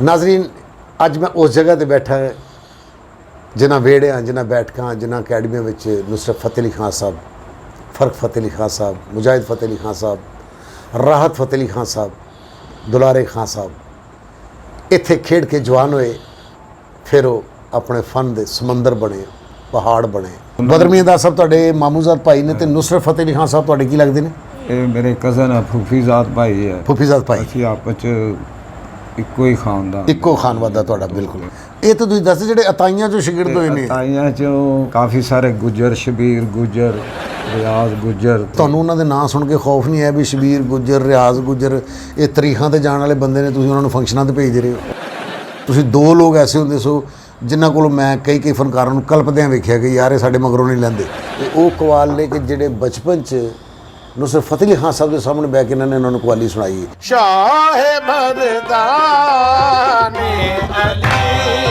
नाजरीन अज मैं उस जगह पर बैठा जिन्होंने वेड़िया जिन्होंने बैठक जिन्होंने अकैडमिया में नुसरत फतेह अली खान साहब, फ़र्क फतेह अली खान साहब, मुजाहिद फतेह अली खान साहब, राहत फतेह अली खान साहब, दुलारे खान साहब इत्थे खेड के जवान होए, फिर वो अपने फन के समंदर बने, पहाड़ बने। बदर मियां साहब तुहाडे मामूजाद भाई ने, ते नुसरत फतेह अली खान साहब तुहाडे की लगदे ने? ये मेरे कज़न है, फूफीजाद भाई है। फूफीजाद भाई असीं आपस च इक्को ही खानदान, इक्को खानवाद दा तुहाडा। बिल्कुल। ये तो तुसीं दस जिहड़े अताइयां चों शिगिरद होए ने, ताइयां चों काफ़ी सारे गुज्जर, शबीर गुज्जर, रियाज गुज्जर। तुहानूं उन्हां दे नाम सुन के खौफ नहीं है भी शबीर गुज्जर, रियाज गुज्जर ये तरीखां ते जाण वाले बंदे ने, तुसीं उन्हां नूं फंक्शनां ते भेज रहे हो? तुसीं दो लोग ऐसे हुंदे सो जिन्हां कोलों मैं कई फनकारां नूं कल्पदियां वेखिआ कि यार ये साडे मगरों नहीं लैंदे। ते ओह कवाल ने कि जिहड़े बचपन च नुसरत फतेह अली खान साहब के सामने बैठ के इन्होंने उन्होंने कवाली सुनाई। शाह मर्दाने अली